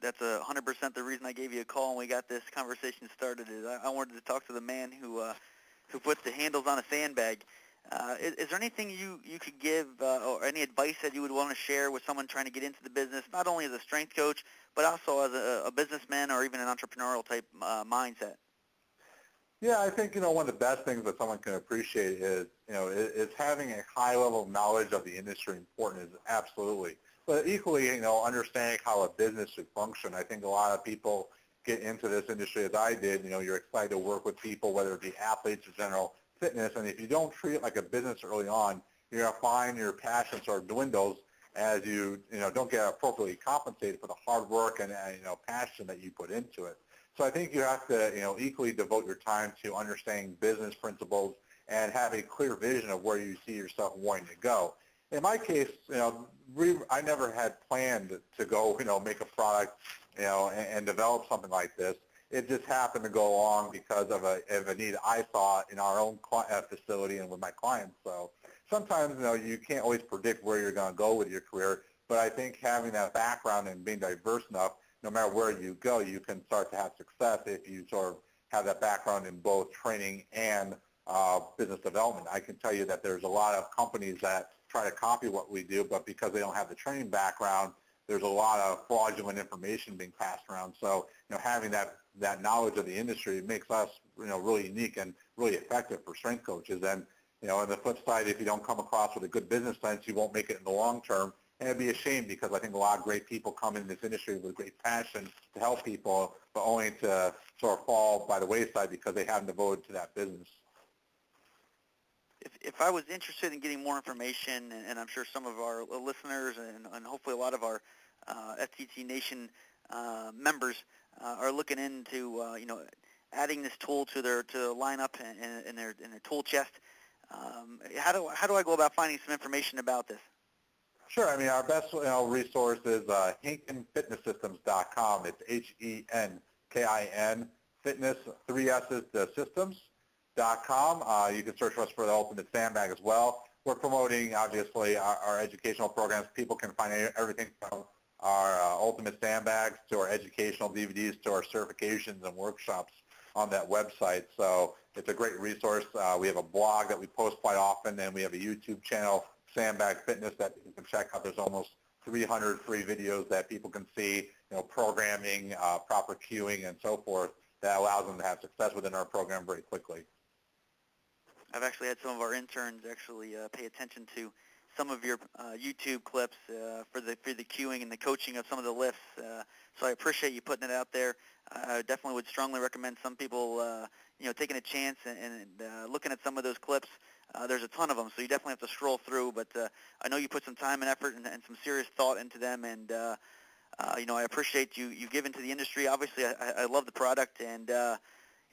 That's 100% the reason I gave you a call and we got this conversation started. Is I wanted to talk to the man who puts the handles on a sandbag. Is there anything you could give or any advice that you would want to share with someone trying to get into the business, not only as a strength coach, but also as a businessman or even an entrepreneurial type mindset? Yeah, I think, one of the best things that someone can appreciate is having a high level of knowledge of the industry important is absolutely. But equally, understanding how a business should function. I think a lot of people get into this industry as I did. You're excited to work with people, whether it be athletes or general fitness. And if you don't treat it like a business early on, you're going to find your passion sort of dwindles as you don't get appropriately compensated for the hard work and passion that you put into it. So I think you have to equally devote your time to understanding business principles and have a clear vision of where you see yourself wanting to go. In my case, I never had planned to go make a product and develop something like this. It just happened to go along because of a need I saw in our own facility and with my clients. So sometimes you can't always predict where you're going to go with your career, but I think having that background and being diverse enough, no matter where you go, you can start to have success if you sort of have that background in both training and business development. I can tell you that there's a lot of companies that try to copy what we do, but because they don't have the training background, there's a lot of fraudulent information being passed around. So, having that knowledge of the industry makes us, really unique and really effective for strength coaches. And, on the flip side, if you don't come across with a good business sense, you won't make it in the long term. And it'd be a shame because I think a lot of great people come in this industry with great passion to help people, but only to sort of fall by the wayside because they haven't devoted to that business. If I was interested in getting more information, and I'm sure some of our listeners and hopefully a lot of our STT Nation members are looking into adding this tool to their lineup in their tool chest, how do I go about finding some information about this? Sure. I mean, our best resource is henkinfitnesssystems.com. It's Henkin, fitness, 3 S's, the systems.com. You can search for us for the Ultimate Sandbag as well. We're promoting, obviously, our educational programs. People can find everything from our Ultimate Sandbags to our educational DVDs to our certifications and workshops on that website. So it's a great resource. We have a blog that we post quite often, and we have a YouTube channel, Sandbag Fitness, that you can check out. There's almost 300 free videos that people can see, programming, proper cueing, and so forth, that allows them to have success within our program very quickly. I've actually had some of our interns actually pay attention to some of your YouTube clips for the cueing and the coaching of some of the lifts. So I appreciate you putting it out there. I definitely would strongly recommend some people, taking a chance and looking at some of those clips. There's a ton of them, so you definitely have to scroll through. But I know you put some time and effort and some serious thought into them, and I appreciate you giving to the industry. Obviously, I love the product, and I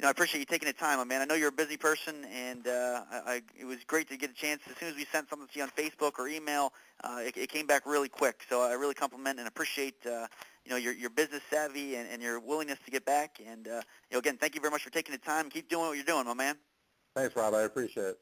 appreciate you taking the time, man. I know you're a busy person, and it was great to get a chance. As soon as we sent something to you on Facebook or email, it came back really quick. So I really compliment and appreciate your business savvy and your willingness to get back. And again, thank you very much for taking the time. Keep doing what you're doing, my man. Thanks, Rob. I appreciate it.